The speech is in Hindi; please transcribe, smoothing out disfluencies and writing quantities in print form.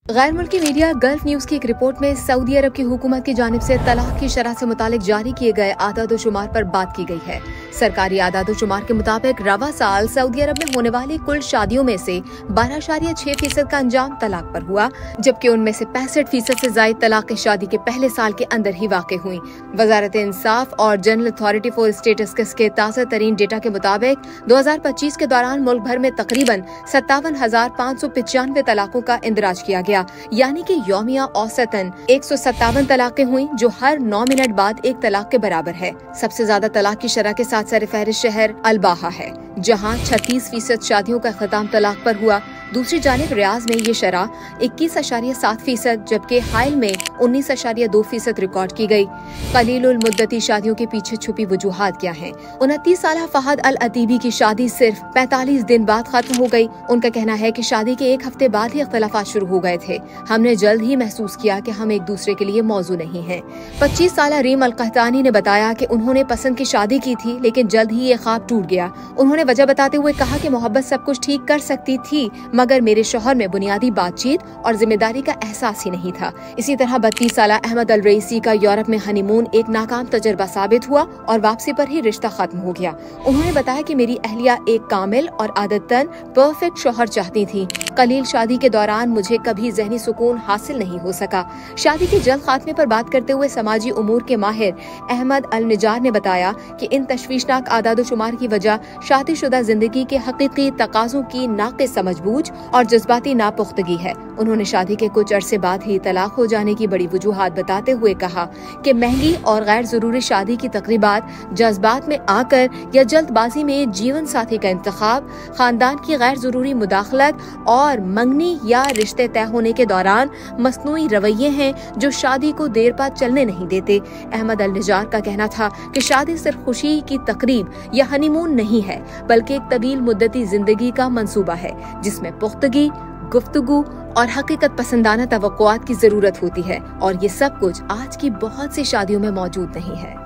गैर मुल्की मीडिया गल्फ न्यूज की एक रिपोर्ट में सऊदी अरब की हुकूमत की जानिब से तलाक की शरह से मुतालिक जारी किए गए आदाद-ओ-शुमार पर बात की गई है। सरकारी आदाद-ओ-शुमार के मुताबिक रवा साल सऊदी अरब में होने वाली कुल शादियों में से 12.6% का अंजाम तलाक पर हुआ, जबकि उनमें से 65% से ज्यादा तलाक शादी के पहले साल के अंदर ही वाक़ हुई। वजारत इंसाफ और जनरल अथॉरिटी फॉर स्टेटिस्टिक्स के ताज़ा तरीन डेटा के मुताबिक 2025 के दौरान मुल्क भर में तकरीबन 57,595 तलाकों का इंदराज किया गया, यानी कि यौमिया औसतन 157 तलाकें हुई, जो हर 9 मिनट बाद एक तलाक के बराबर है। सबसे ज्यादा तलाक की शरह के साथ सरफहरिस्त शहर अल-बाहा है, जहां 36% शादियों का ख़त्म तलाक पर हुआ। दूसरी जानिब रियाज में ये शरह 21.7%, जबकि हाइल में 19.2% रिकॉर्ड की गई। कलीलुल मुद्दती शादियों के पीछे छुपी वजूहात क्या हैं? 29 साल फहद अल अतीबी की शादी सिर्फ 45 दिन बाद खत्म हो गई। उनका कहना है कि शादी के एक हफ्ते बाद ही इख्तिलाफात शुरू हो गए थे। हमने जल्द ही महसूस किया कि हम एक दूसरे के लिए मौजू नहीं हैं। 25 साल रीम अल कहतानी ने बताया कि उन्होंने पसंद की शादी की थी, लेकिन जल्द ही ये ख्वाब टूट गया। उन्होंने वजह बताते हुए कहा कि मोहब्बत सब कुछ ठीक कर सकती थी, मगर मेरे शौहर में बुनियादी बातचीत और जिम्मेदारी का एहसास ही नहीं था। इसी तरह 32 साल अहमद अल रईसी का यूरोप में हनीमून एक नाकाम तजर्बा साबित हुआ और वापसी पर ही रिश्ता खत्म हो गया। उन्होंने बताया कि मेरी अहलिया एक कामिल और आदतन परफेक्ट शौहर चाहती थी। कलील शादी के दौरान मुझे कभी जहनी सुकून हासिल नहीं हो सका। शादी के जल्द खात्मे पर बात करते हुए समाजी उमूर के माहिर अहमद अल निजार ने बताया कि इन तशवीशनाक आदाद-ओ-शुमार की वजह शादीशुदा जिंदगी के हकीकी तकाज़ों की नाक़िस समझबूझ और जज्बाती नापुख्तगी है। उन्होंने शादी के कुछ अरसे बाद ही तलाक हो जाने की बड़ी वजूहात बताते हुए कहा कि महंगी और गैर जरूरी शादी की तकरीबात, जज्बात में आकर या जल्दबाजी में जीवन साथी का इंतखाब, खानदान की गैर जरूरी मुदाखलत और मंगनी या रिश्ते तय होने के दौरान मसनूई रवैये हैं जो शादी को देर बाद चलने नहीं देते। अहमद अल निजार का कहना था कि शादी सिर्फ खुशी की तकरीब या हनीमून नहीं है, बल्कि एक तवील मुद्दती जिंदगी का मंसूबा है, जिसमें पुख्तगी, गुफ्तगू और हकीकत पसंदाना तवक्कुआत की जरूरत होती है, और ये सब कुछ आज की बहुत सी शादियों में मौजूद नहीं है।